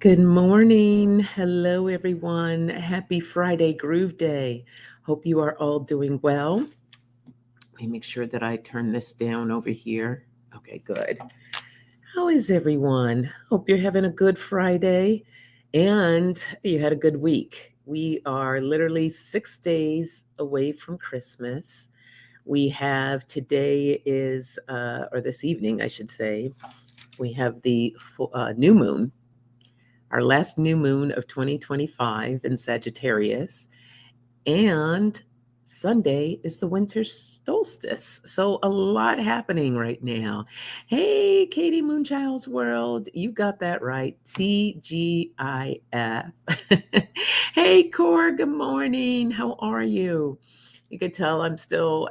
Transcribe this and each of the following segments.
Good morning. Hello, everyone. Happy Friday Groove Day. Hope you are all doing well. Let me make sure that I turn this down over here. Okay, good. How is everyone? Hope you're having a good Friday and you had a good week. We are literally 6 days away from Christmas. We have today is, or this evening, I should say, we have the new moon, our last new moon of 2025 in Sagittarius, and Sunday is the winter solstice. So a lot happening right now. Hey, Katie Moonchild's World, you got that right. TGIF. Hey, Cora, good morning. How are you? You can tell I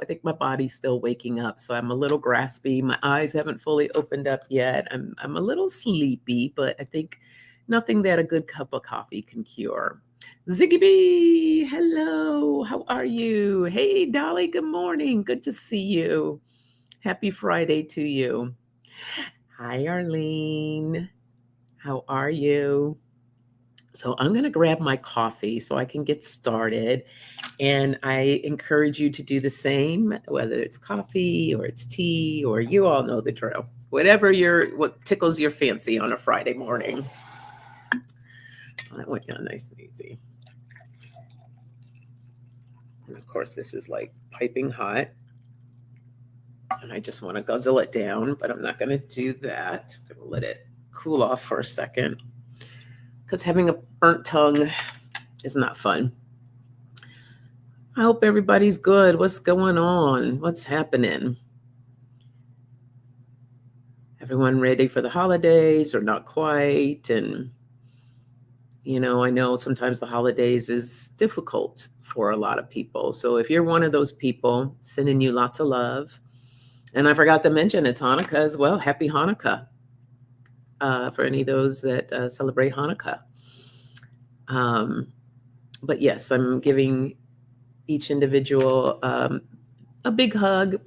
think my body's still waking up. So I'm a little graspy. My eyes haven't fully opened up yet. I'm a little sleepy, but I think nothing that a good cup of coffee can cure. Ziggy B, hello. How are you? Hey, Dolly, good morning. Good to see you. Happy Friday to you. Hi, Arlene. How are you? So I'm going to grab my coffee so I can get started. And I encourage you to do the same, whether it's coffee or it's tea, or you all know the drill. What tickles your fancy on a Friday morning. That went down nice and easy. And of course, this is like piping hot. And I just want to guzzle it down, but I'm not going to do that. I'm going to let it cool off for a second because having a burnt tongue is not fun. I hope everybody's good. What's going on? What's happening? Everyone ready for the holidays or not quite? And, I know sometimes the holidays is difficult for a lot of people. So if you're one of those people, sending you lots of love. And I forgot to mention it's Hanukkah as well. Happy Hanukkah for any of those that celebrate Hanukkah. But yes, I'm giving each individual a big hug.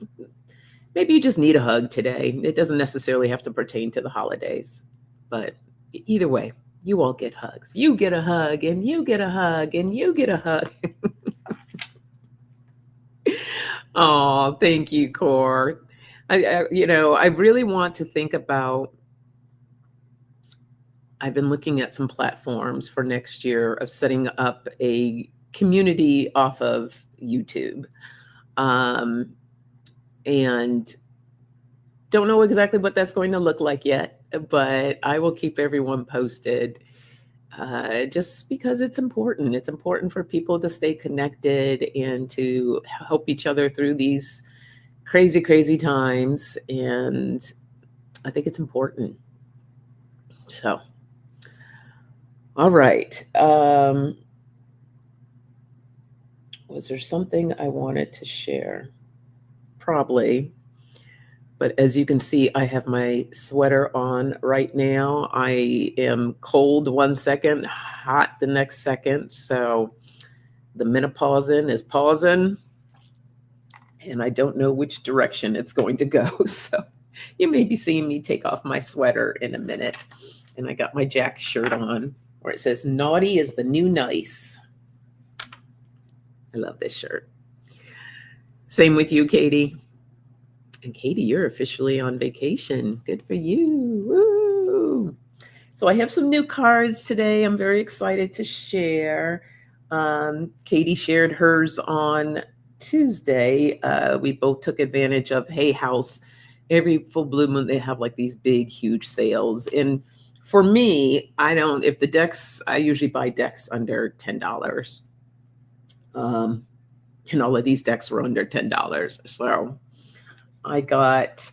Maybe you just need a hug today. It doesn't necessarily have to pertain to the holidays. But either way, you all get hugs. You get a hug, and you get a hug, and you get a hug. Oh, thank you, Core. I really want to think about. I've been looking at some platforms for next year of setting up a community off of YouTube, and don't know exactly what that's going to look like yet. But I will keep everyone posted. Just because it's important. It's important for people to stay connected and to help each other through these crazy, crazy times. And I think it's important. So, all right. Was there something I wanted to share? Probably. But as you can see, I have my sweater on right now. I am cold 1 second, hot the next second. So the menopausing is pausing, and I don't know which direction it's going to go. So you may be seeing me take off my sweater in a minute. And I got my Jack shirt on where it says, "Naughty is the new nice." I love this shirt. Same with you, Katie. And Katie, you're officially on vacation. Good for you. Woo! So I have some new cards today. I'm very excited to share. Katie shared hers on Tuesday. We both took advantage of Hay House. Every full blue moon, they have like these big, huge sales. And for me, I usually buy decks under $10. And all of these decks were under $10. So I got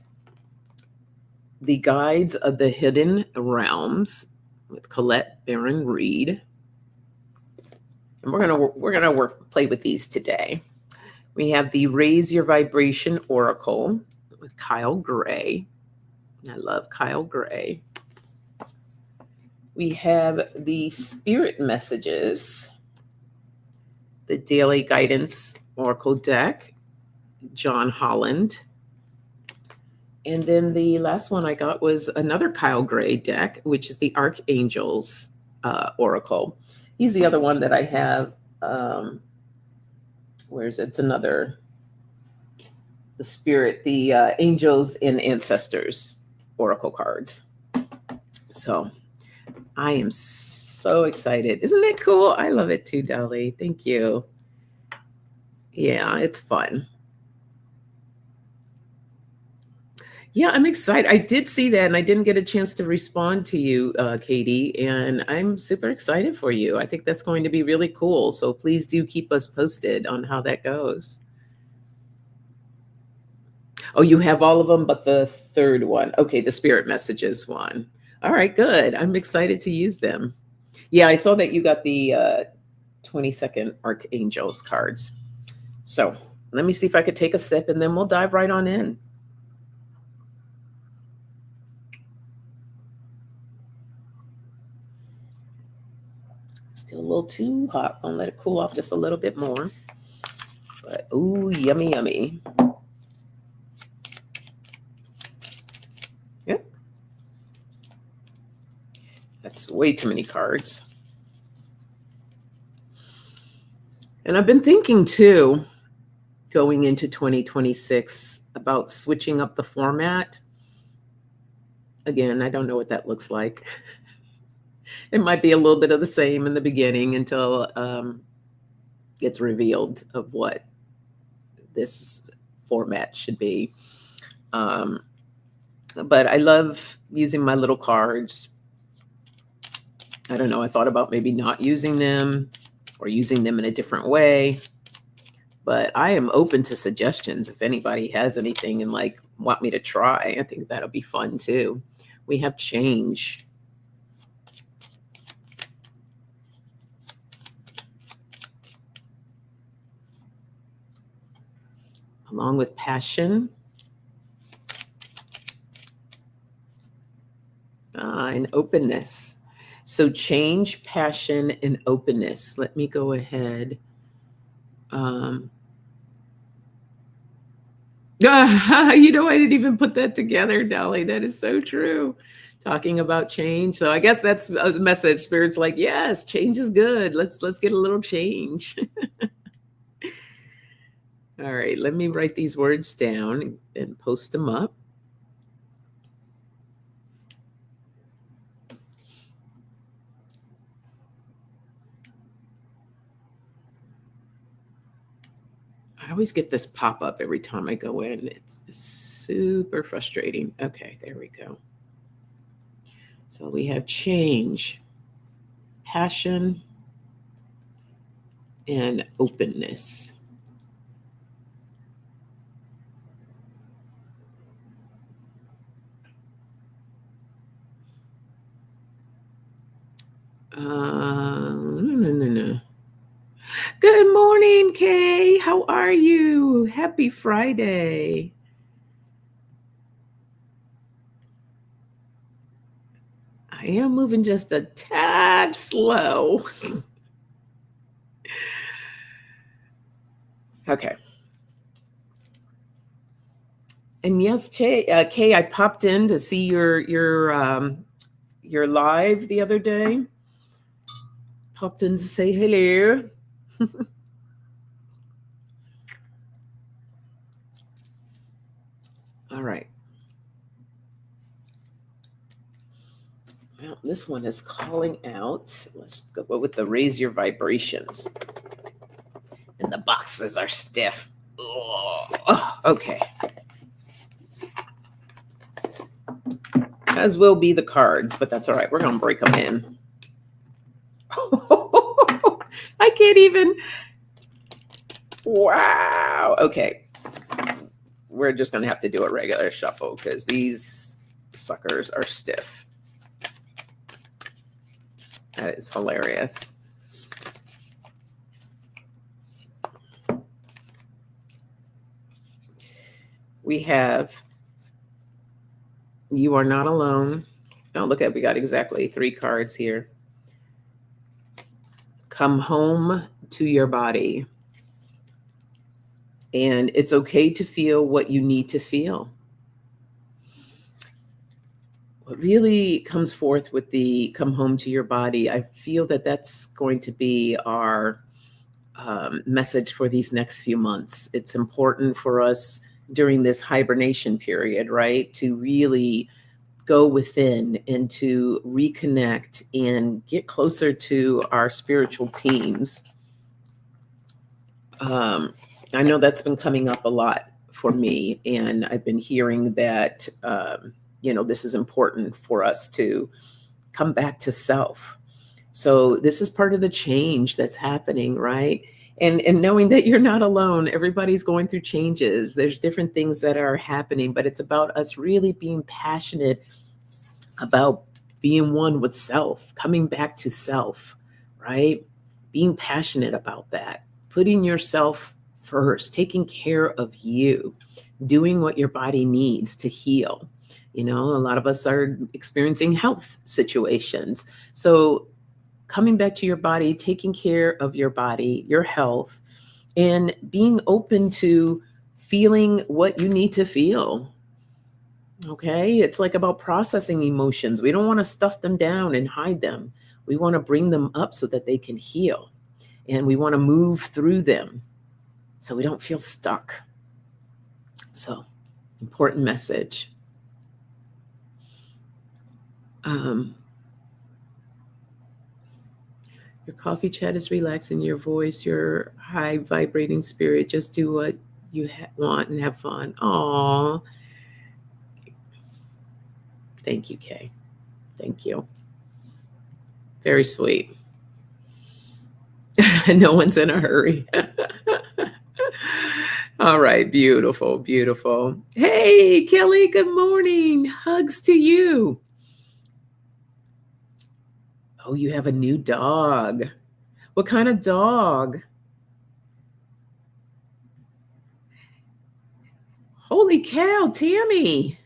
the Guides of the Hidden Realms with Colette Baron Reed. And we're gonna play with these today. We have the Raise Your Vibration Oracle with Kyle Gray. I love Kyle Gray. We have the Spirit Messages, the Daily Guidance Oracle deck, John Holland. And then the last one I got was another Kyle Gray deck, which is the Archangels oracle. He's the other one that I have. Where is it? It's another, the spirit, the angels and ancestors oracle cards. So I am so excited. Isn't it cool? I love it too, Dolly. Thank you. Yeah, it's fun. Yeah, I'm excited. I did see that and I didn't get a chance to respond to you, Katie, and I'm super excited for you. I think that's going to be really cool. So please do keep us posted on how that goes. Oh, you have all of them, but the third one. Okay, the spirit messages one. All right, good. I'm excited to use them. Yeah, I saw that you got the 22nd Archangels cards. So let me see if I could take a sip and then we'll dive right on in. Still a little too hot. I'll let it cool off just a little bit more. But ooh, yummy, yummy. Yep. That's way too many cards. And I've been thinking too, going into 2026, about switching up the format. Again, I don't know what that looks like. It might be a little bit of the same in the beginning until it's revealed of what this format should be. But I love using my little cards. I don't know. I thought about maybe not using them or using them in a different way. But I am open to suggestions. If anybody has anything and like want me to try, I think that'll be fun too. We have change. Along with passion. And openness. So change, passion, and openness. Let me go ahead. I didn't even put that together, Dolly. That is so true. Talking about change. So I guess that's a message. Spirit's like, yes, change is good. Let's get a little change. All right, let me write these words down and post them up. I always get this pop-up every time I go in. It's super frustrating. Okay, there we go. So we have change, passion, and openness. No. Good morning, Kay. How are you? Happy Friday. I am moving just a tad slow. Okay. And yes, Kay, I popped in to see your live the other day. Popped in to say hello. All right. Well, this one is calling out. Let's go with the raise your vibrations. And the boxes are stiff. Oh, okay. As will be the cards, but that's all right. We're going to break them in. I can't even. Wow. Okay. We're just going to have to do a regular shuffle because these suckers are stiff. That is hilarious. We have You Are Not Alone. Oh, look at, we got exactly 3 cards here. Come home to your body. And it's okay to feel what you need to feel. what really comes forth with the come home to your body, I feel that that's going to be our message for these next few months. It's important for us during this hibernation period, right, to really go within and to reconnect and get closer to our spiritual teams. I know that's been coming up a lot for me, and I've been hearing that, this is important for us to come back to self. So this is part of the change that's happening, right? And knowing that you're not alone. Everybody's going through changes. There's different things that are happening, but it's about us really being passionate about being one with self, coming back to self, right? Being passionate about that, putting yourself first, taking care of you, doing what your body needs to heal. A lot of us are experiencing health situations. So coming back to your body, taking care of your body, your health, and being open to feeling what you need to feel. Okay, it's like about processing emotions. We don't want to stuff them down and hide them. We want to bring them up so that they can heal. And we want to move through them so we don't feel stuck. So, important message. Your coffee chat is relaxing your voice, your high vibrating spirit. Just do what you want and have fun. Aw. Thank you, Kay. Thank you. Very sweet. No one's in a hurry. All right. Beautiful. Beautiful. Hey, Kelly. Good morning. Hugs to you. Oh, you have a new dog. What kind of dog? Holy cow, Tammy.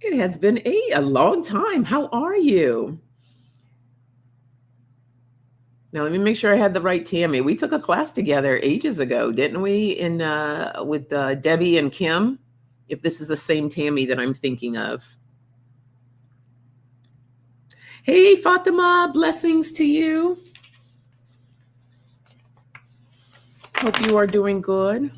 It has been a long time. How are you? Now, let me make sure I had the right Tammy. We took a class together ages ago, didn't we? With Debbie and Kim, if this is the same Tammy that I'm thinking of. Hey, Fatima, blessings to you. Hope you are doing good.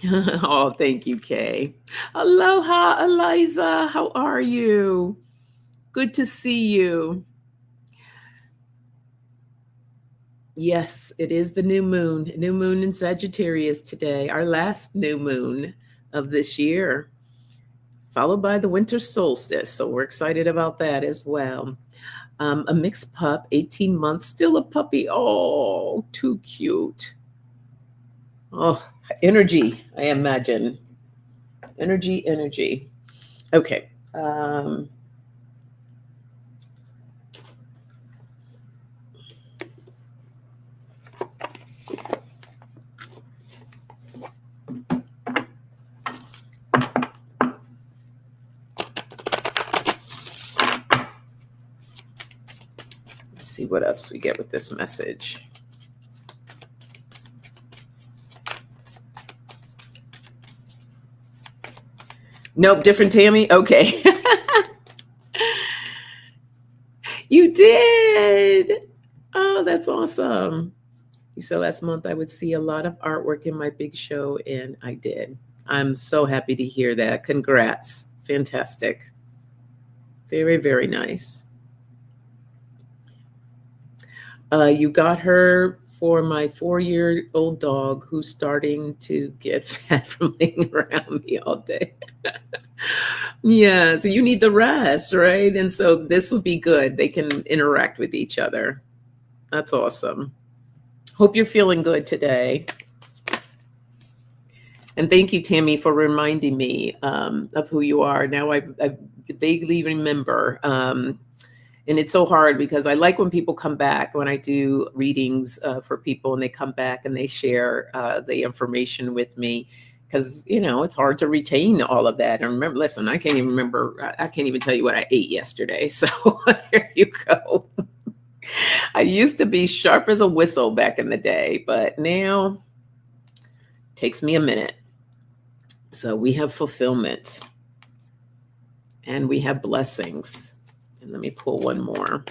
Oh, thank you, Kay. Aloha, Eliza. How are you? Good to see you. Yes, it is the new moon. New moon in Sagittarius today, our last new moon of this year, followed by the winter solstice. So we're excited about that as well. A mixed pup, 18 months, still a puppy. Oh, too cute. Oh, energy, I imagine. Energy. Okay. Let's see what else we get with this message. Nope, different Tammy? Okay. You did. Oh, that's awesome. You said last month I would see a lot of artwork in my big show, and I did. I'm so happy to hear that. Congrats. Fantastic. Very, very nice. You got her for my 4-year-old dog who's starting to get fat from laying around me all day. Yeah, so you need the rest, right? And so this would be good. They can interact with each other. That's awesome. Hope you're feeling good today. And thank you, Tammy, for reminding me of who you are. Now I vaguely remember. And it's so hard because I like when people come back, when I do readings for people and they come back and they share the information with me, because, it's hard to retain all of that. And remember, listen, I can't even remember. I can't even tell you what I ate yesterday. So there you go. I used to be sharp as a whistle back in the day, but now it takes me a minute. So we have fulfillment and we have blessings. And let me pull one more.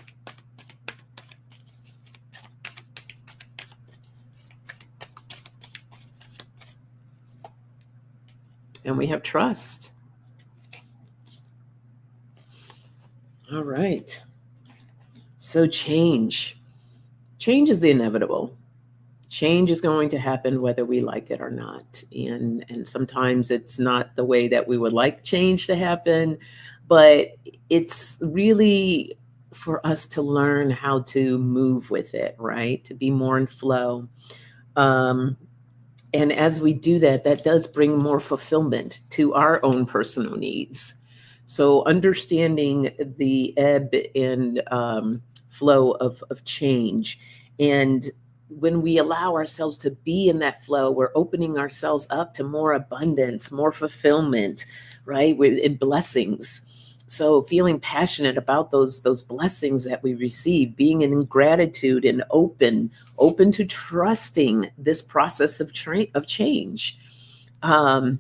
And we have trust. All right. So change. Change is the inevitable. Change is going to happen whether we like it or not. And sometimes it's not the way that we would like change to happen, but it's really for us to learn how to move with it, right? To be more in flow. Um, and as we do that, that does bring more fulfillment to our own personal needs. So understanding the ebb and flow of change. And when we allow ourselves to be in that flow, we're opening ourselves up to more abundance, more fulfillment, right? In blessings. So feeling passionate about those blessings that we receive, being in gratitude and open to trusting this process of change. Um,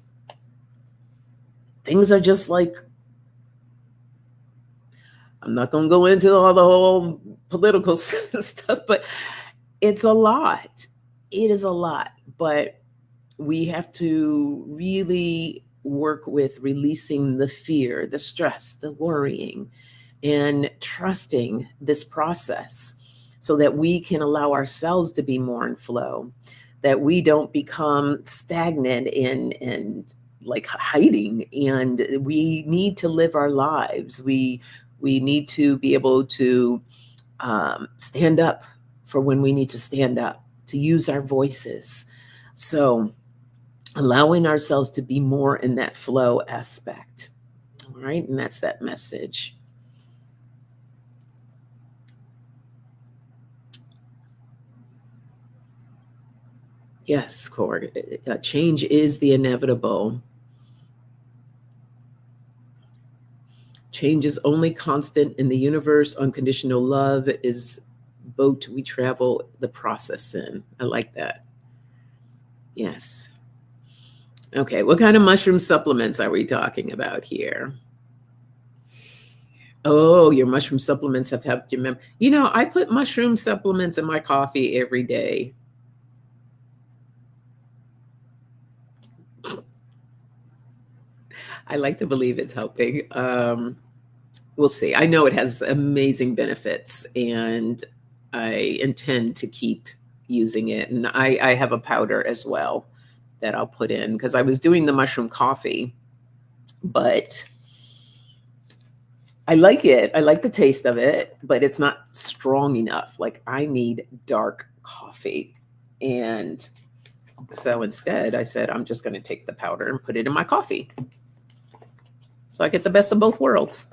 things are just like, I'm not going to go into all the whole political stuff, but it's a lot. It is a lot, but we have to really work with releasing the fear, the stress, the worrying, and trusting this process so that we can allow ourselves to be more in flow, that we don't become stagnant and like hiding. And we need to live our lives. We need to be able to stand up for when we need to stand up, to use our voices. So allowing ourselves to be more in that flow aspect. All right. And that's that message. Yes, Cord. Change is the inevitable. Change is only constant in the universe. Unconditional love is boat we travel the process in. I like that. Yes. Okay, what kind of mushroom supplements are we talking about here? Oh, your mushroom supplements have helped you remember. You know, I put mushroom supplements in my coffee every day. I like to believe it's helping. We'll see. I know it has amazing benefits, and I intend to keep using it. And I have a powder as well that I'll put in because I was doing the mushroom coffee, but I like it. I like the taste of it, but it's not strong enough. Like I need dark coffee. And so instead, I said, I'm just going to take the powder and put it in my coffee. So I get the best of both worlds.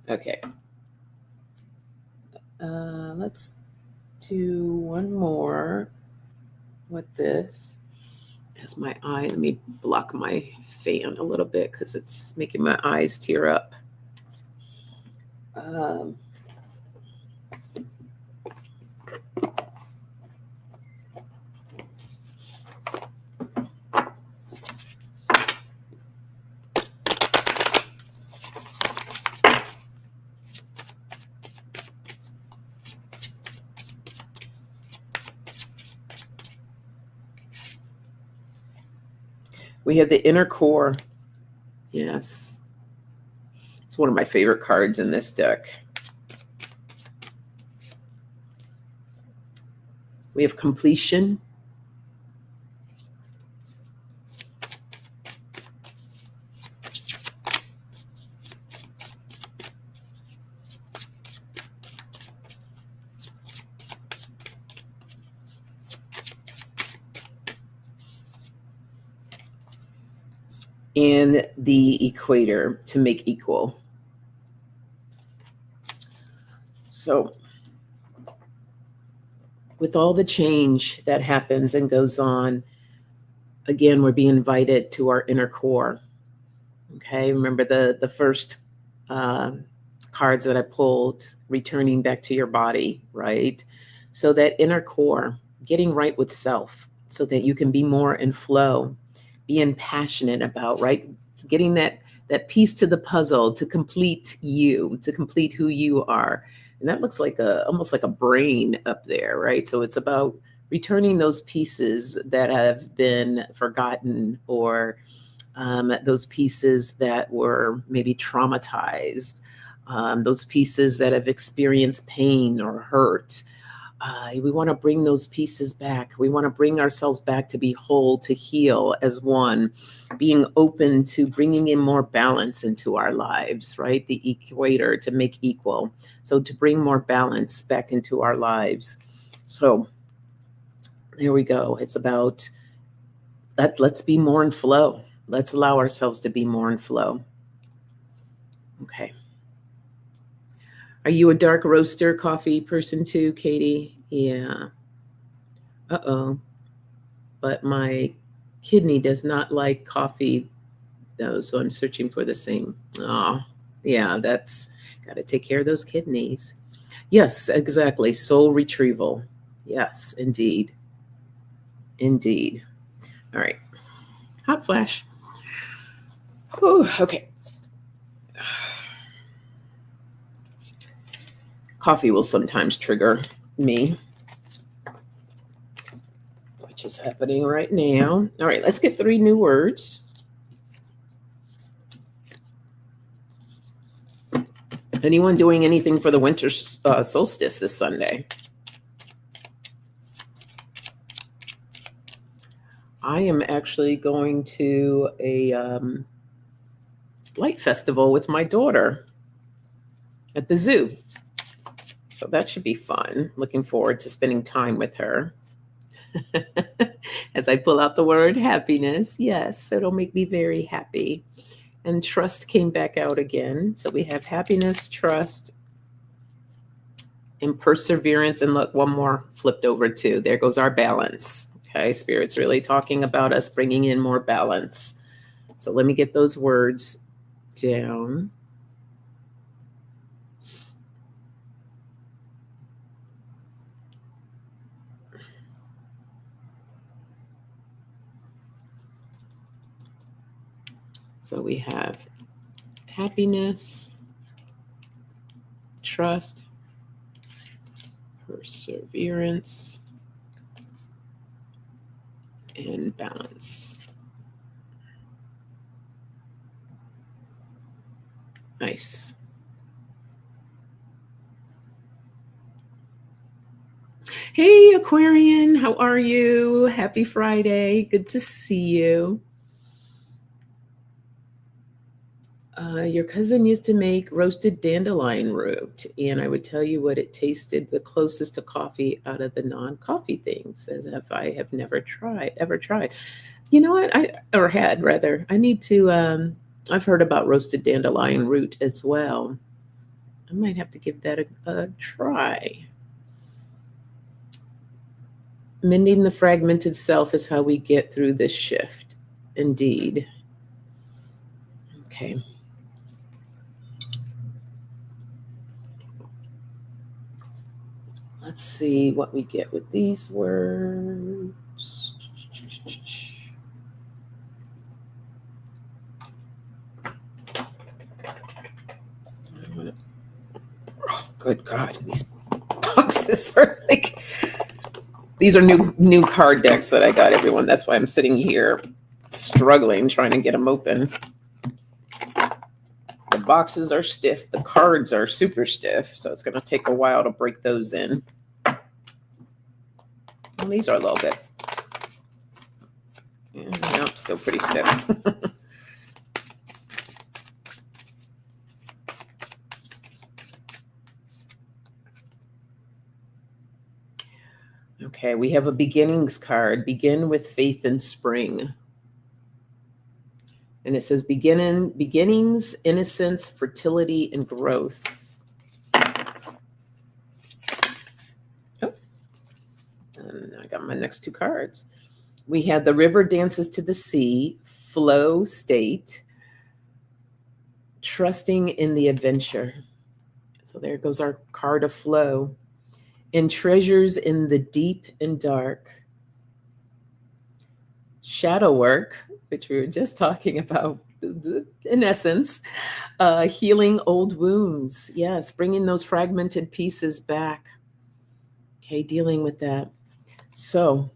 Okay. Let's do one more with this. As my eye, let me block my fan a little bit because it's making my eyes tear up. We have the inner core. Yes. It's one of my favorite cards in this deck. We have completion. And the equator, to make equal. So with all the change that happens and goes on, again, we're being invited to our inner core. Okay, remember the first cards that I pulled, returning back to your body, right? So that inner core, getting right with self so that you can be more in flow being passionate about, right? Getting that piece to the puzzle to complete you, to complete who you are. And that looks like almost like a brain up there, right? So it's about returning those pieces that have been forgotten, or those pieces that were maybe traumatized, those pieces that have experienced pain or hurt. We want to bring those pieces back. We want to bring ourselves back to be whole, to heal as one, being open to bringing in more balance into our lives, right? The equator to make equal. So to bring more balance back into our lives. So there we go. It's about let's be more in flow. Let's allow ourselves to be more in flow. Okay. Are you a dark roaster coffee person too, Katie? Yeah. Uh-oh. But my kidney does not like coffee though, so I'm searching for the same. Oh, yeah, that's got to take care of those kidneys. Yes, exactly. Soul retrieval. Yes, indeed. Indeed. All right. Hot flash. Whew, okay. Coffee will sometimes trigger me, which is happening right now. All right, let's get 3 new words. Anyone doing anything for the winter solstice this Sunday? I am actually going to a light festival with my daughter at the zoo. So that should be fun. Looking forward to spending time with her. As I pull out the word happiness, yes, it'll make me very happy. And trust came back out again. So we have happiness, trust, and perseverance. And look, one more flipped over too. There goes our balance. Okay, Spirit's really talking about us bringing in more balance. So let me get those words down. So we have happiness, trust, perseverance, and balance. Nice. Hey, Aquarian, how are you? Happy Friday. Good to see you. Your cousin used to make roasted dandelion root, and I would tell you what it tasted the closest to coffee out of the non-coffee things, as if I have never ever tried. You know what? Or had rather. I need to. I've heard about roasted dandelion root as well. I might have to give that a try. Mending the fragmented self is how we get through this shift. Indeed. Okay. Let's see what we get with these words. Oh, good God. These boxes are like, these are new card decks that I got, everyone. That's why I'm sitting here struggling, trying to get them open. The boxes are stiff. The cards are super stiff. So it's going to take a while to break those in. Well, these are a little bit. Yeah, no, still pretty stiff. Okay, we have a beginnings card. Begin with faith in spring. And it says beginnings, innocence, fertility, and growth. Oh, and I got my next 2 cards. We had the river dances to the sea, flow state, trusting in the adventure. So there goes our card of flow. And treasures in the deep and dark, shadow work, which we were just talking about, in essence, healing old wounds. Yes, bringing those fragmented pieces back. Okay, dealing with that. So,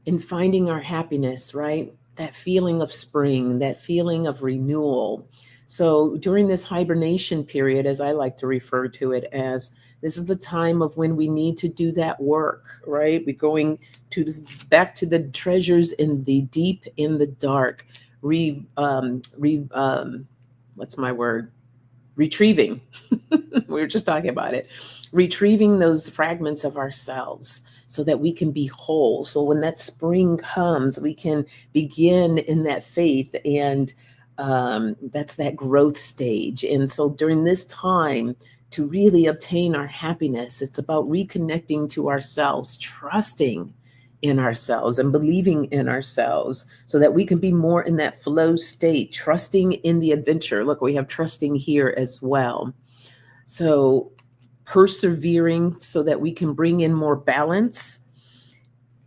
in finding our happiness, right? That feeling of spring, that feeling of renewal. So during this hibernation period, as I like to refer to it as, this is the time of when we need to do that work, right? We're going to back to the treasures in the deep, in the dark, what's my word? Retrieving. We were just talking about it. Retrieving those fragments of ourselves so that we can be whole. So when that spring comes, we can begin in that faith, and that's that growth stage. And so during this time, to really obtain our happiness, it's about reconnecting to ourselves, trusting in ourselves and believing in ourselves so that we can be more in that flow state, trusting in the adventure. Look, we have trusting here as well. So persevering so that we can bring in more balance,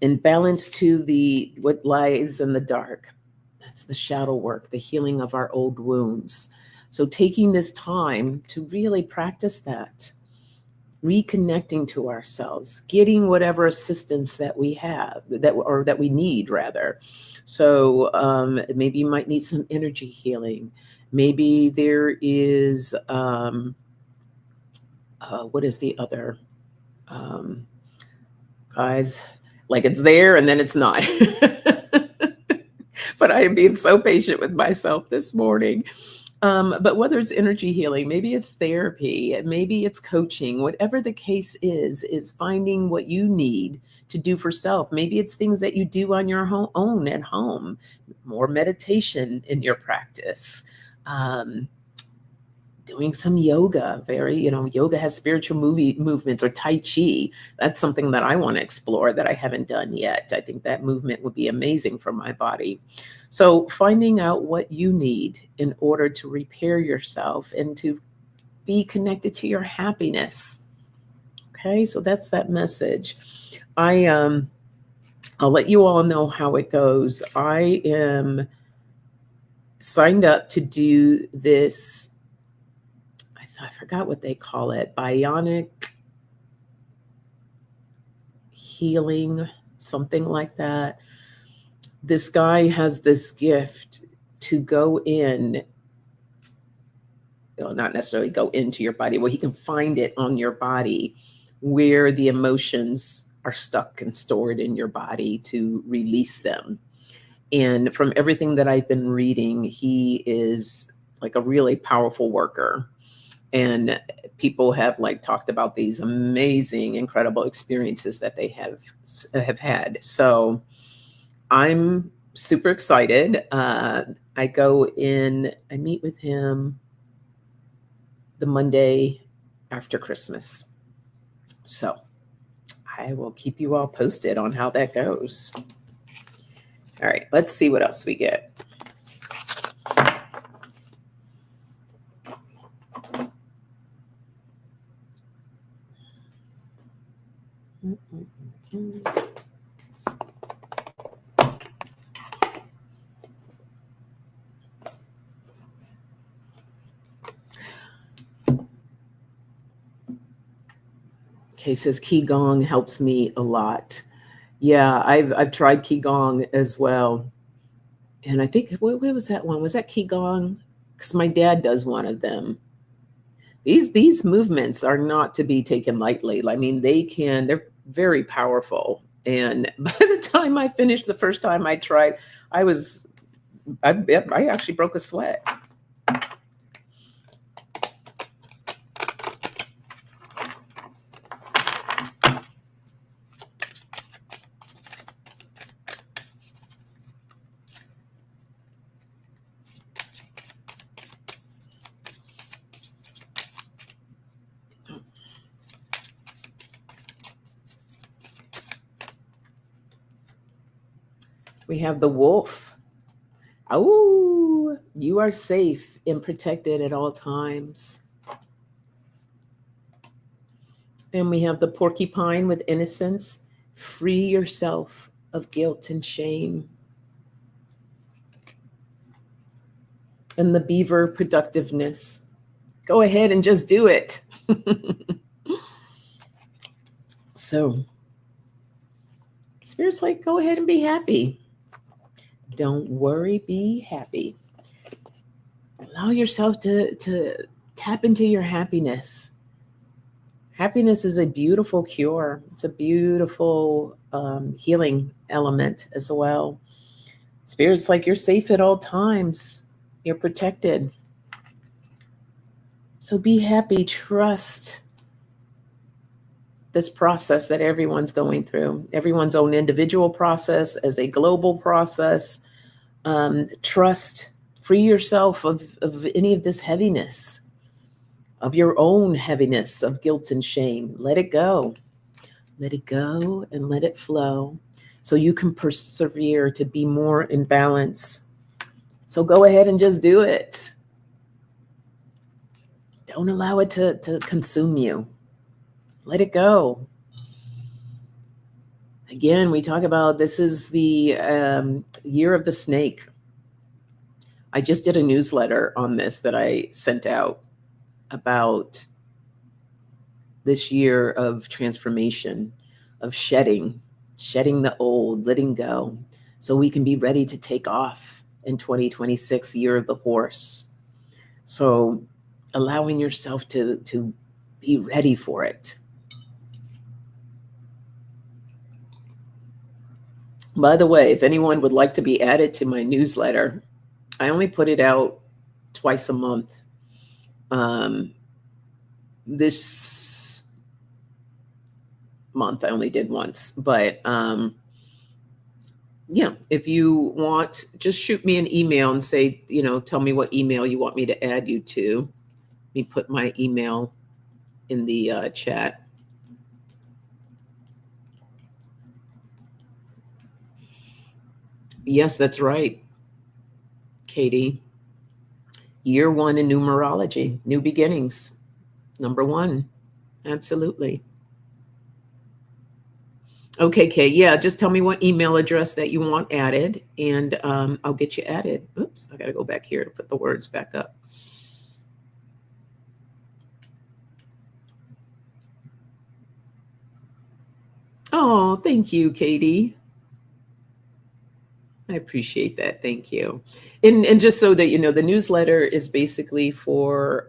and balance to the what lies in the dark. That's the shadow work, the healing of our old wounds. So taking this time to really practice that, reconnecting to ourselves, getting whatever assistance that we have, that we need rather. So maybe you might need some energy healing. Maybe there is what is the other, um, guys? Like it's there and then it's not. But I am being so patient with myself this morning. But whether it's energy healing, maybe it's therapy, maybe it's coaching, whatever the case is finding what you need to do for self. Maybe it's things that you do on your own at home, more meditation in your practice. Um, Doing some yoga, yoga has spiritual movements, or Tai Chi. That's something that I want to explore that I haven't done yet. I think that movement would be amazing for my body. So finding out what you need in order to repair yourself and to be connected to your happiness. Okay, so that's that message. I'll let you all know how it goes. I am signed up to do this, I forgot what they call it, bionic healing, something like that. This guy has this gift to go in, well, not necessarily go into your body. Well, he can find it on your body where the emotions are stuck and stored in your body to release them. And from everything that I've been reading, he is like a really powerful worker. And people have like talked about these amazing, incredible experiences that they have had. So I'm super excited. I go in, I meet with him the Monday after Christmas. So I will keep you all posted on how that goes. All right, let's see what else we get. Okay, says Qigong helps me a lot. Yeah, I've tried Qigong as well. And I think, what was that one? Was that Qigong? Because my dad does one of them. These movements are not to be taken lightly. I mean, they're very powerful. And by the time I finished the first time I tried, I actually broke a sweat. We have the wolf. Oh, you are safe and protected at all times. And we have the porcupine with innocence. Free yourself of guilt and shame. And the beaver, productiveness. Go ahead and just do it. So, Spirit's like, go ahead and be happy. Don't worry, be happy. Allow yourself to tap into your happiness. Happiness is a beautiful cure. It's a beautiful healing element as well. Spirit's like, you're safe at all times. You're protected. So be happy. Trust this process that everyone's going through. Everyone's own individual process as a global process. Trust. Free yourself of any of this heaviness, of your own heaviness of guilt and shame. Let it go. Let it go and let it flow so you can persevere to be more in balance. So go ahead and just do it. Don't allow it to consume you. Let it go. Again, we talk about this is the year of the snake. I just did a newsletter on this that I sent out about this year of transformation, of shedding the old, letting go, so we can be ready to take off in 2026, year of the horse. So allowing yourself to be ready for it. By the way, if anyone would like to be added to my newsletter, I only put it out twice a month. This month I only did once, but yeah, if you want, just shoot me an email and say, tell me what email you want me to add you to. Let me put my email in the chat. Yes, that's right, Katie. Year 1 in numerology, new beginnings, number 1. Absolutely. Okay, Kay. Yeah, just tell me what email address that you want added, and I'll get you added. Oops, I got to go back here to put the words back up. Oh, thank you, Katie. I appreciate that. Thank you. And just so that you know, the newsletter is basically for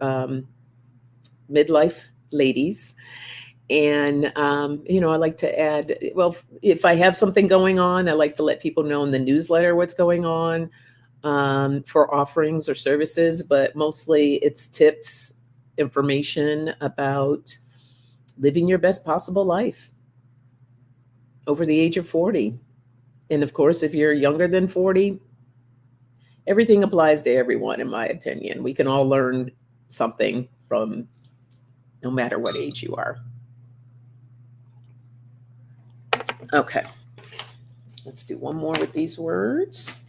midlife ladies. And, I like to add, well, if I have something going on, I like to let people know in the newsletter what's going on for offerings or services, but mostly it's tips, information about living your best possible life over the age of 40. And of course, if you're younger than 40, everything applies to everyone, in my opinion. We can all learn something from no matter what age you are. Okay. Let's do one more with these words.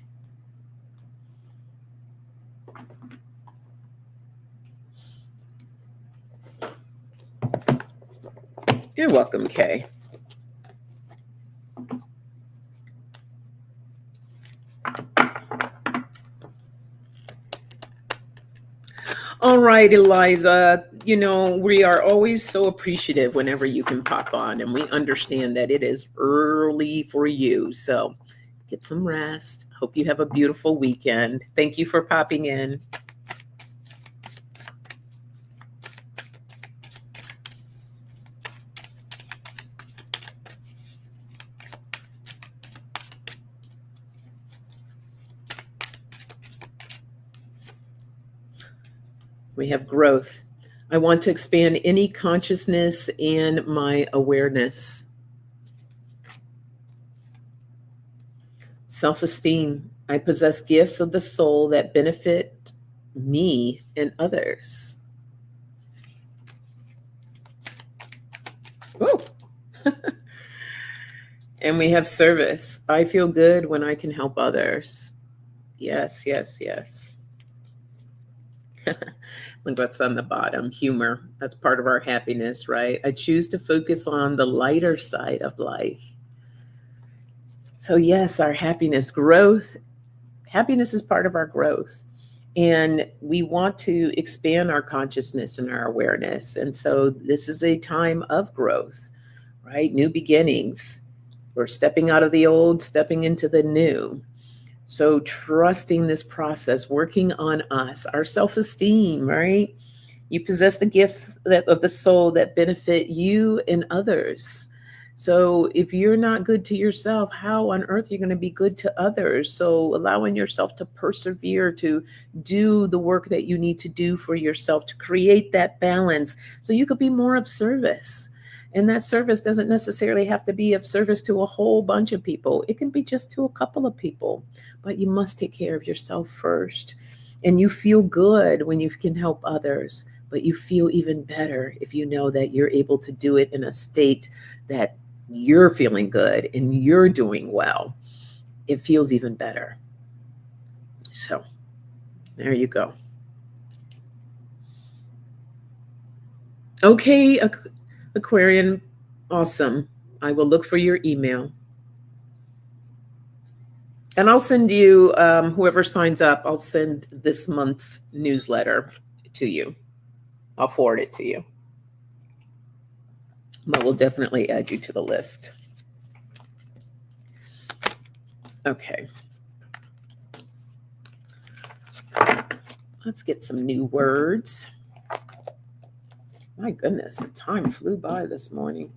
You're welcome, Kay. All right, Eliza, we are always so appreciative whenever you can pop on, and we understand that it is early for you. So get some rest. Hope you have a beautiful weekend. Thank you for popping in. We have growth. I want to expand any consciousness and my awareness. Self-esteem. I possess gifts of the soul that benefit me and others. Oh. And we have service. I feel good when I can help others. Yes, yes, yes. Look what's on the bottom. Humor. That's part of our happiness, right? I choose to focus on the lighter side of life. So, yes, our happiness, growth. Happiness is part of our growth. And we want to expand our consciousness and our awareness. And so, this is a time of growth, right? New beginnings. We're stepping out of the old, stepping into the new. So trusting this process, working on us, our self-esteem, right? You possess the gifts of the soul that benefit you and others. So if you're not good to yourself, how on earth are you going to be good to others? So allowing yourself to persevere, to do the work that you need to do for yourself, to create that balance so you could be more of service. And that service doesn't necessarily have to be of service to a whole bunch of people. It can be just to a couple of people, but you must take care of yourself first. And you feel good when you can help others, but you feel even better if you know that you're able to do it in a state that you're feeling good and you're doing well. It feels even better. So there you go. Okay, Aquarian, awesome. I will look for your email. And I'll send you, whoever signs up, I'll send this month's newsletter to you. I'll forward it to you. But we'll definitely add you to the list. Okay. Let's get some new words. My goodness, the time flew by this morning.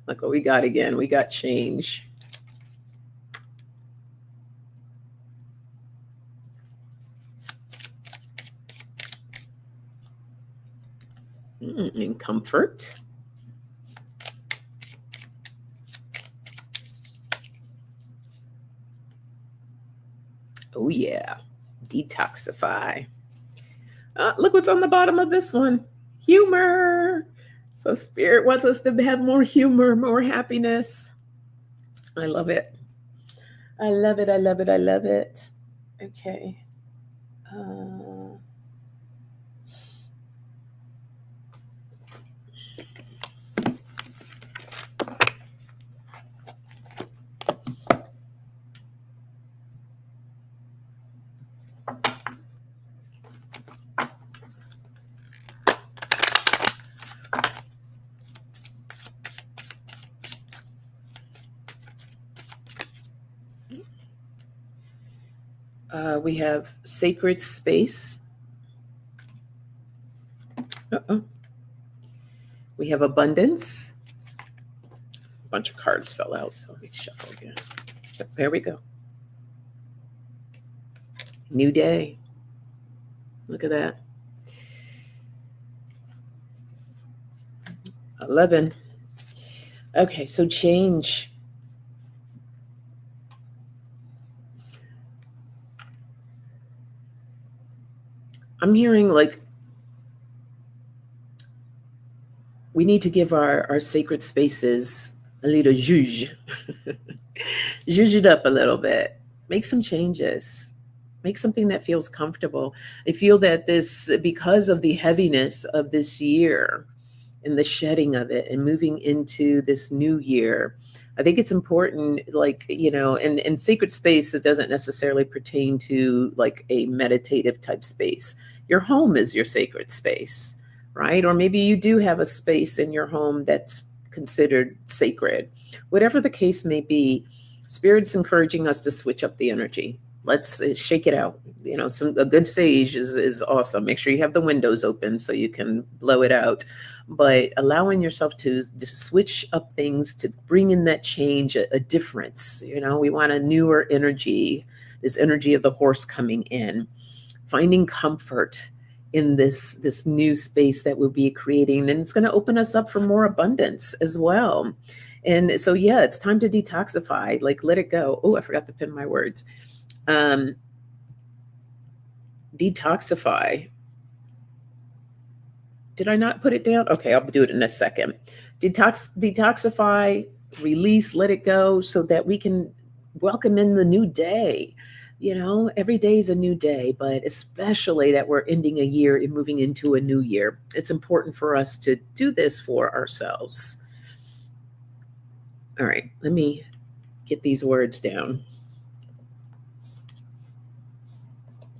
Look what we got again. We got change. And comfort. Oh yeah, detoxify. Look what's on the bottom of this one. Humor. So Spirit wants us to have more humor, more happiness. I love it. I love it. I love it. I love it. Okay. We have sacred space. Uh-oh. We have abundance. A bunch of cards fell out, so let me shuffle again. There we go. New day. Look at that. 11. Okay, so change. I'm hearing like we need to give our sacred spaces a little zhuzh. Zhuzh it up a little bit. Make some changes. Make something that feels comfortable. I feel that this, because of the heaviness of this year and the shedding of it and moving into this new year, I think it's important, like, and sacred space doesn't necessarily pertain to like a meditative type space. Your home is your sacred space, right? Or maybe you do have a space in your home that's considered sacred. Whatever the case may be, Spirit's encouraging us to switch up the energy. Let's shake it out. A good sage is awesome. Make sure you have the windows open so you can blow it out. But allowing yourself to switch up things, to bring in that change, a difference. We want a newer energy, this energy of the horse coming in, finding comfort in this new space that we'll be creating. And it's going to open us up for more abundance as well. And so, yeah, it's time to detoxify, like let it go. Oh, I forgot to pin my words. detoxify. Did I not put it down? Okay, I'll do it in a second. Detoxify, release, let it go so that we can welcome in the new day. You know, every day is a new day, but especially that we're ending a year and moving into a new year. It's important for us to do this for ourselves. All right, let me get these words down.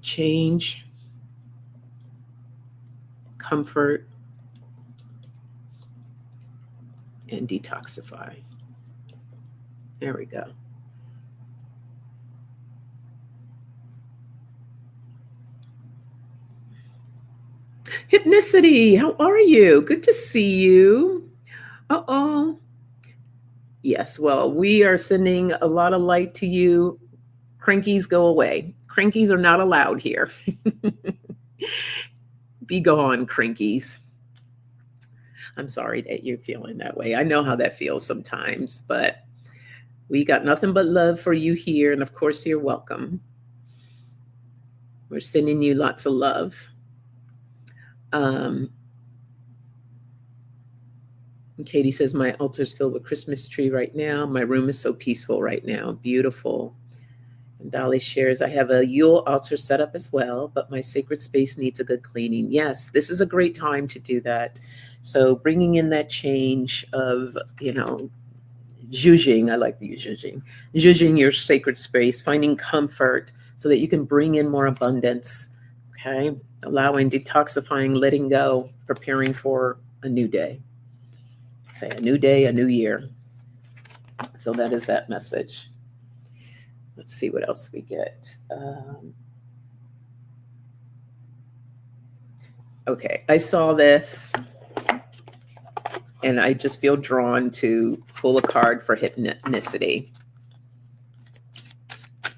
Change, comfort, and detoxify. There we go. Hypnicity, how are you? Good to see you. Uh-oh. Yes, well, we are sending a lot of light to you. Crankies, go away. Crankies are not allowed here. Be gone, crankies. I'm sorry that you're feeling that way. I know how that feels sometimes, but we got nothing but love for you here. And of course, you're welcome. We're sending you lots of love. Katie says, my altar's filled with Christmas tree right now. My room is so peaceful right now. Beautiful. And Dolly shares, I have a Yule altar set up as well, but my sacred space needs a good cleaning. Yes, this is a great time to do that. So bringing in that change of, zhuzhing, I like to use zhuzhing your sacred space, finding comfort so that you can bring in more abundance, okay? Allowing, detoxifying, letting go, preparing for a new day. Say a new day, a new year. So that is that message. Let's see what else we get. Okay, I saw this and I just feel drawn to pull a card for hypnicity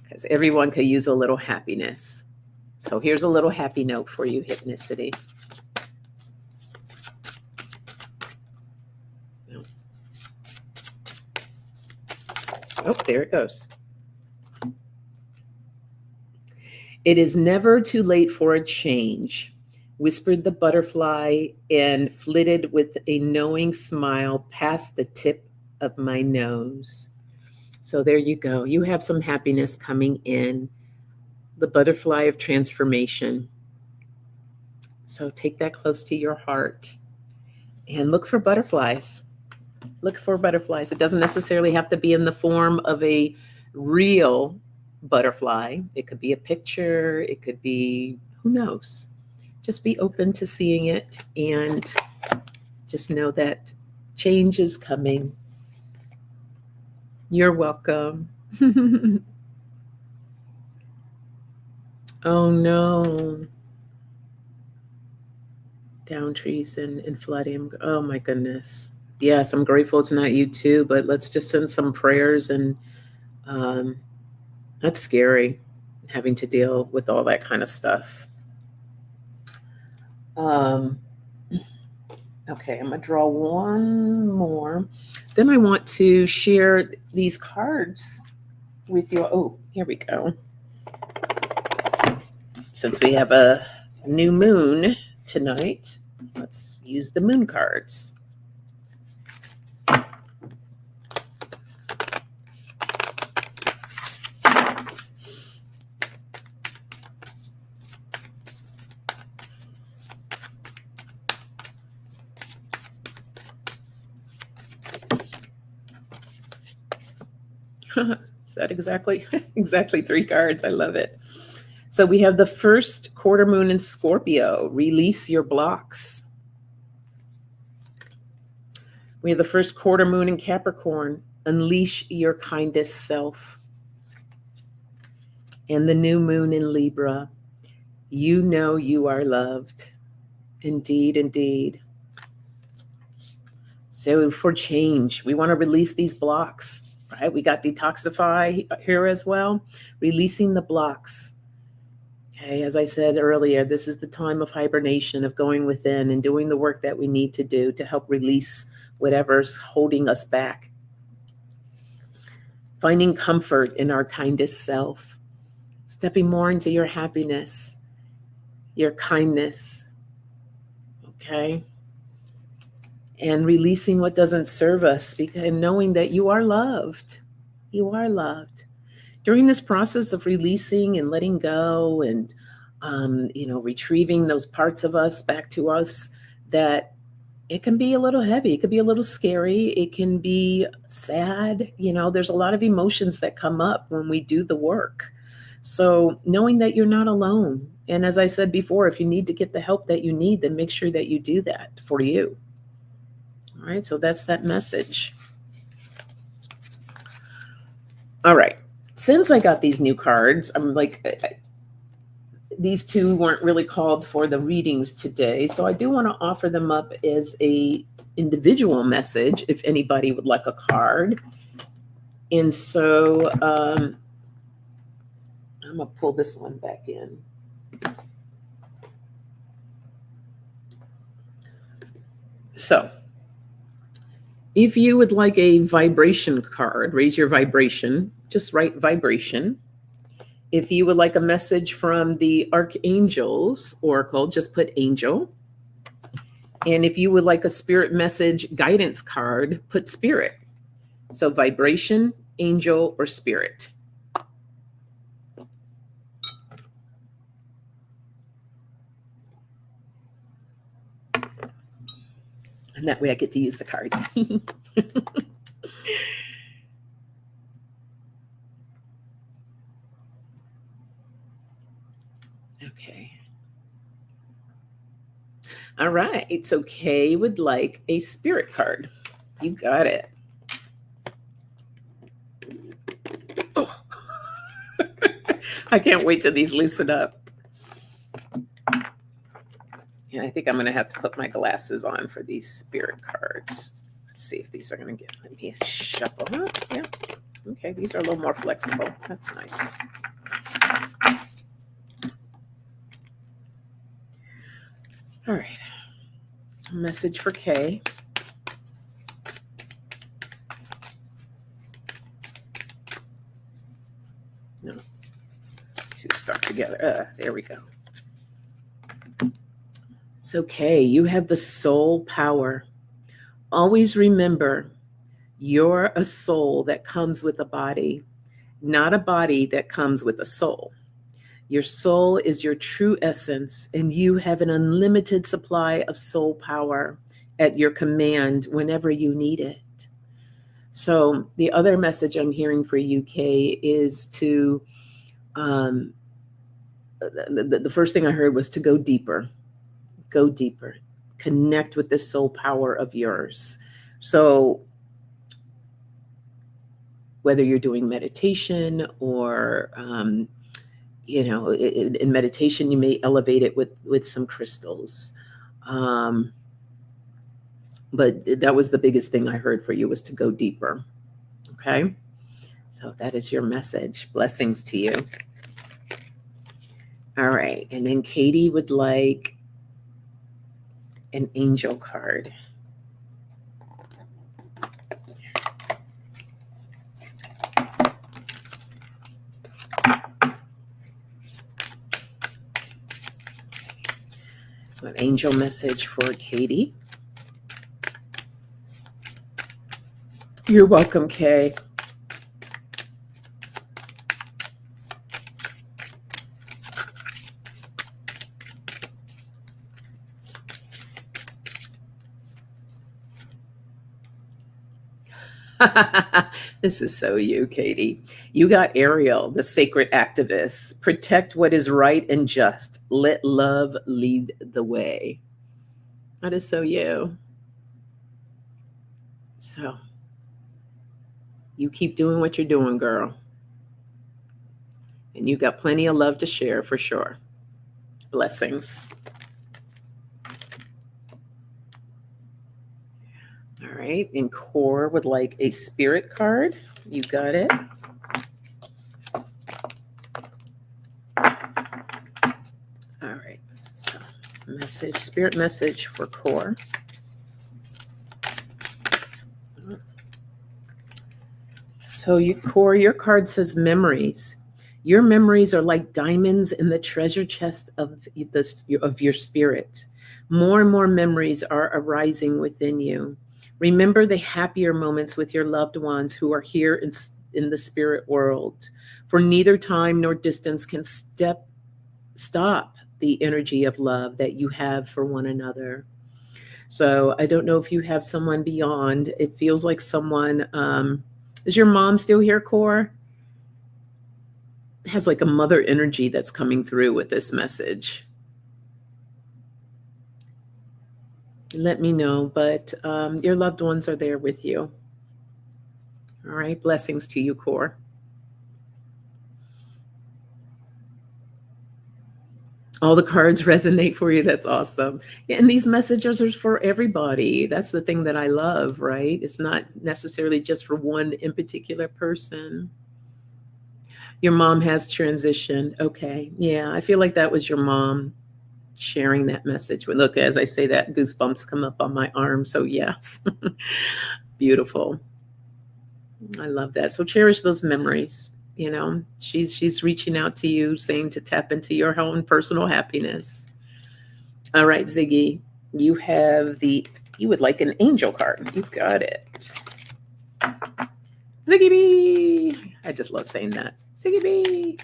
because everyone could use a little happiness. So here's a little happy note for you, hypnicity. Oh, there it goes. It is never too late for a change, whispered the butterfly and flitted with a knowing smile past the tip of my nose. So there you go. You have some happiness coming in, the butterfly of transformation. So take that close to your heart and look for butterflies. Look for butterflies. It doesn't necessarily have to be in the form of a real butterfly. It could be a picture. It could be, who knows? Just be open to seeing it and just know that change is coming. You're welcome. Oh no. Down trees and flooding. Oh my goodness. Yes, I'm grateful it's not you too, but let's just send some prayers. And that's scary, having to deal with all that kind of stuff. Okay, I'm gonna draw one more. Then I want to share these cards with you. Oh, here we go. Since we have a new moon tonight, let's use the moon cards. Is that exactly 3 cards? I love it. So we have the first quarter moon in Scorpio. Release your blocks. We have the first quarter moon in Capricorn. Unleash your kindest self. And the new moon in Libra. You know you are loved. Indeed, indeed. So for change, we want to release these blocks, right? We got detoxify here as well. Releasing the blocks. Okay, as I said earlier, this is the time of hibernation, of going within and doing the work that we need to do to help release whatever's holding us back. Finding comfort in our kindest self. Stepping more into your happiness. your kindness, okay? And releasing what doesn't serve us, and knowing that you are loved. You are loved. During this process of releasing and letting go and, retrieving those parts of us back to us, that it can be a little heavy. It could be a little scary. It can be sad. There's a lot of emotions that come up when we do the work. So knowing that you're not alone. And as I said before, if you need to get the help that you need, then make sure that you do that for you. All right. So that's that message. All right. Since I got these new cards, I'm like, these two weren't really called for the readings today. So I do want to offer them up as a individual message if anybody would like a card. And so I'm going to pull this one back in. So if you would like a vibration card, raise your vibration, just write vibration. If you would like a message from the Archangels Oracle, just put angel. And if you would like a spirit message guidance card, put spirit. So vibration, angel, or spirit. And that way I get to use the cards. Okay. All right. So Kay would like a spirit card. You got it. Oh. I can't wait till these loosen up. Yeah, I think I'm going to have to put my glasses on for these spirit cards. Let's see if these are going to get, let me shuffle. Huh? Yeah. Okay, these are a little more flexible. That's nice. All right. A message for Kay. No, it's two stuck together. There we go. It's okay. You have the soul power. Always remember, you're a soul that comes with a body, not a body that comes with a soul. Your soul is your true essence, and you have an unlimited supply of soul power at your command whenever you need it. So the other message I'm hearing for you, Kay, is to, the first thing I heard was to go deeper. Go deeper. Connect with this soul power of yours. So whether you're doing meditation or, in meditation, you may elevate it with some crystals. But that was the biggest thing I heard for you, was to go deeper. Okay. So that is your message. Blessings to you. All right. And then Katie would like an angel card. So an angel message for Katie. You're welcome, Kay. This is so you, Katie. You got Ariel, the sacred activist. Protect what is right and just. Let love lead the way. That is so you. So you keep doing what you're doing, girl. And you got plenty of love to share for sure. Blessings. All right. And Core would like a spirit card. You got it. All right. So message, spirit message for Core. So Core, your card says memories. Your memories are like diamonds in the treasure chest of your spirit. More and more memories are arising within you. Remember the happier moments with your loved ones who are here in the spirit world. For neither time nor distance can stop the energy of love that you have for one another. So I don't know if you have someone beyond. It feels like someone. Is your mom still here, Core? Has like a mother energy that's coming through with this message. Let me know, but your loved ones are there with you. All right, blessings to you, Core. All the cards resonate for you. That's awesome. Yeah, and these messages are for everybody. That's the thing that I love, right? It's not necessarily just for one in particular person. Your mom has transitioned. Okay. Yeah, I feel like that was your mom sharing that message. But look, as I say that, goosebumps come up on my arm. So yes, beautiful. I love that. So cherish those memories. You know, she's reaching out to you, saying to tap into your own personal happiness. All right, Ziggy, you would like an angel card. You got it. Ziggy B. I just love saying that. Ziggy B.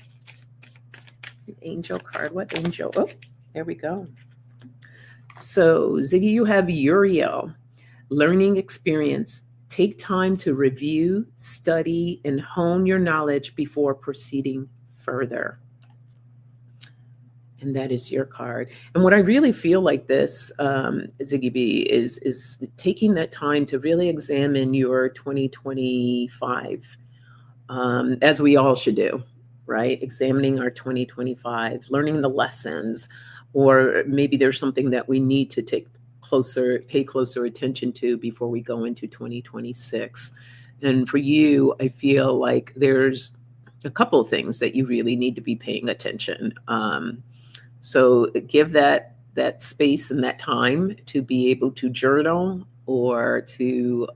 Angel card. What angel? Oh, there we go. So, Ziggy, you have Uriel, learning experience. Take time to review, study, and hone your knowledge before proceeding further. And that is your card. And what I really feel like this, Ziggy B, is taking that time to really examine your 2025, as we all should do, right? Examining our 2025, learning the lessons, or maybe there's something that we need to pay closer attention to before we go into 2026. And for you, I feel like there's a couple of things that you really need to be paying attention. So give that space and that time to be able to journal or to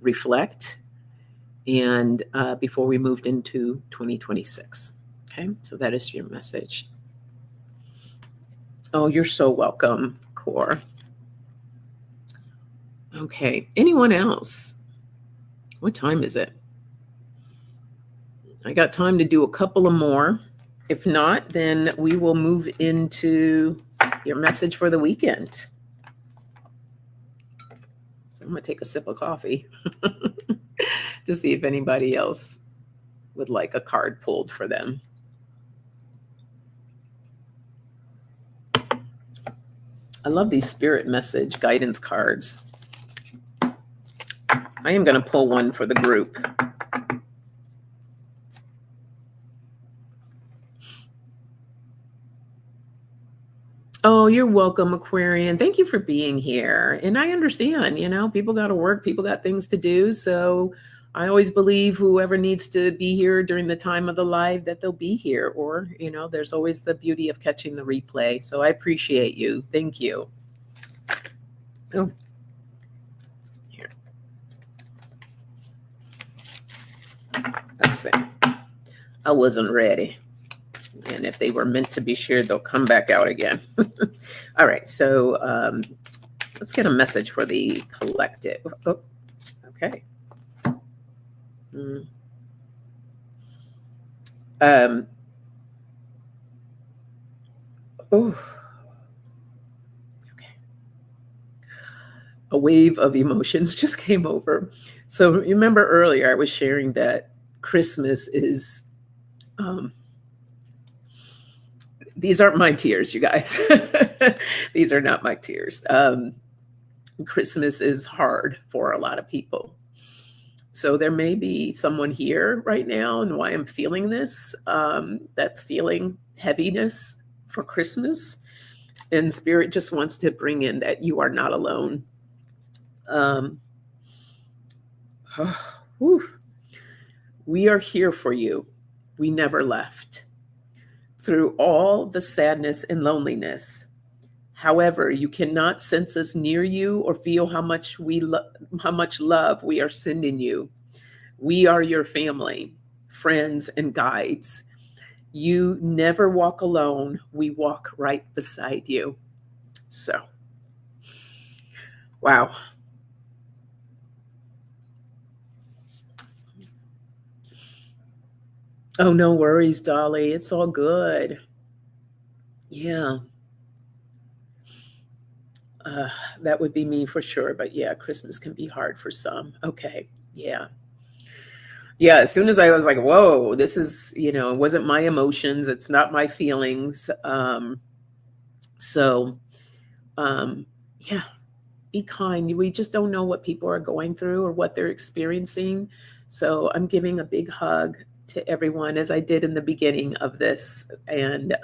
reflect, and before we moved into 2026. Okay, so that is your message. Oh, you're so welcome, Core. Okay, anyone else? What time is it? I got time to do a couple of more. If not, then we will move into your message for the weekend. So I'm going to take a sip of coffee to see if anybody else would like a card pulled for them. I love these spirit message guidance cards. I am going to pull one for the group. Oh, you're welcome, Aquarian. Thank you for being here. And I understand, people got to work, people got things to do. So I always believe whoever needs to be here during the time of the live, that they'll be here. Or, there's always the beauty of catching the replay. So I appreciate you. Thank you. Oh, here. Let's see. I wasn't ready. And if they were meant to be shared, they'll come back out again. All right, so let's get a message for the collective. Oh, okay. Okay. A wave of emotions just came over. So remember earlier I was sharing that Christmas is... these aren't my tears, you guys. These are not my tears. Christmas is hard for a lot of people. So there may be someone here right now, and why I'm feeling this, that's feeling heaviness for Christmas. And Spirit just wants to bring in that you are not alone. We are here for you. We never left. Through all the sadness and loneliness. However, you cannot sense us near you or feel how much love we are sending you. We are your family. friends, and guides. You never walk alone. We walk right beside you. So, wow. Oh, no worries, Dolly. It's all good. Yeah. Uh, that would be me for sure. But yeah, Christmas can be hard for some. Okay. Yeah. Yeah. As soon as I was like, whoa, this is, it wasn't my emotions. It's not my feelings. So, um, yeah, be kind. We just don't know what people are going through or what they're experiencing. So I'm giving a big hug to everyone as I did in the beginning of this. And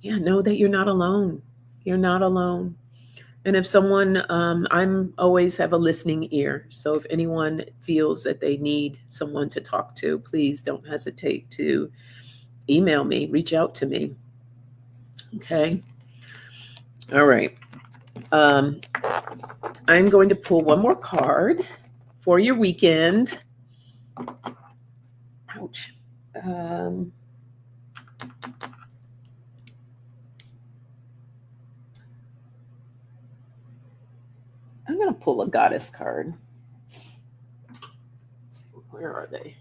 yeah, know that you're not alone. You're not alone. And if someone, I'm always have a listening ear. So if anyone feels that they need someone to talk to, please don't hesitate to email me, reach out to me. Okay. All right. Um, I'm going to pull one more card for your weekend. Ouch. I'm going to pull a goddess card. Where are they?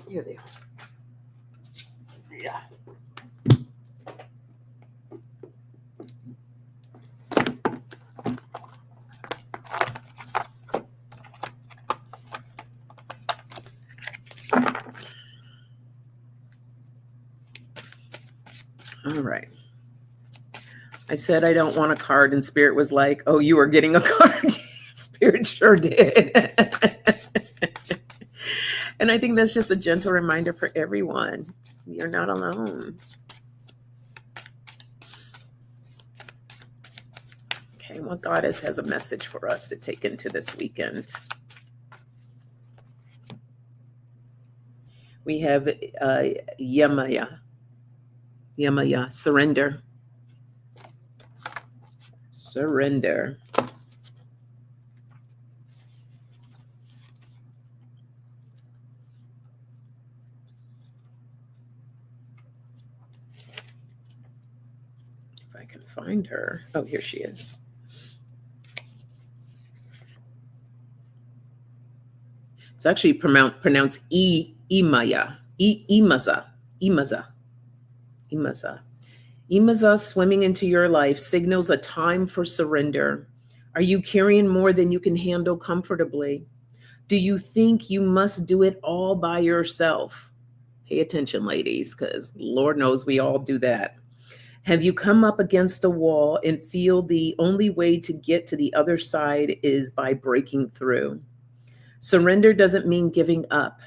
Here they are. Yeah. All right. I said I don't want a card, and Spirit was like, oh, you are getting a card. Spirit sure did. And I think that's just a gentle reminder for everyone. You're not alone. Okay, well, Goddess has a message for us to take into this weekend. We have Yamaya, surrender. Surrender. If I can find her. Oh, here she is. It's actually pronounced Imaya. Imaza. Imaza. Imaza. Imaza swimming into your life signals a time for surrender. Are you carrying more than you can handle comfortably? Do you think you must do it all by yourself? Pay attention, ladies, because Lord knows we all do that. Have you come up against a wall and feel the only way to get to the other side is by breaking through? Surrender doesn't mean giving up.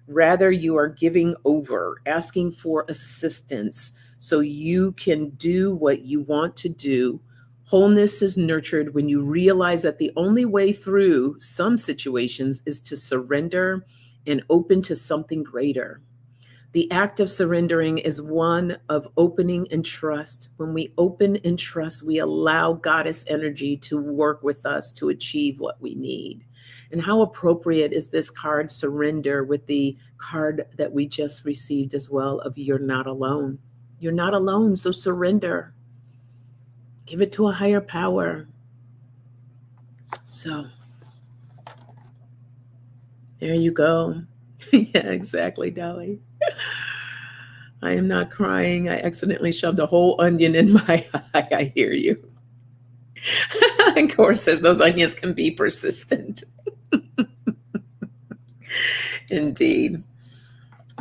Rather, you are giving over, asking for assistance so you can do what you want to do. Wholeness is nurtured when you realize that the only way through some situations is to surrender and open to something greater. The act of surrendering is one of opening and trust. When we open and trust, we allow Goddess energy to work with us to achieve what we need. And how appropriate is this card, surrender, with the card that we just received as well of you're not alone. You're not alone, so surrender. Give it to a higher power. So there you go. Yeah, exactly, Dolly. I am not crying. I accidentally shoved a whole onion in my eye. I hear you. And Cora says those onions can be persistent. Indeed.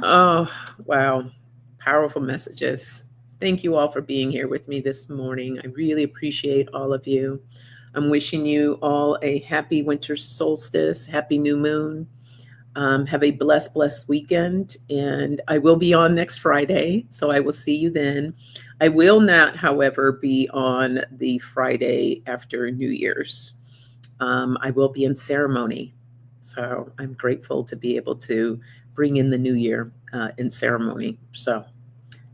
Oh, wow. Powerful messages. Thank you all for being here with me this morning. I really appreciate all of you. I'm wishing you all a happy winter solstice, happy new moon. Have a blessed weekend. And I will be on next Friday, so I will see you then. I will not, however, be on the Friday after New Year's. I will be in ceremony. So I'm grateful to be able to bring in the new year in ceremony. So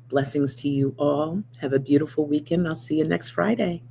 blessings to you all. Have a beautiful weekend. I'll see you next Friday.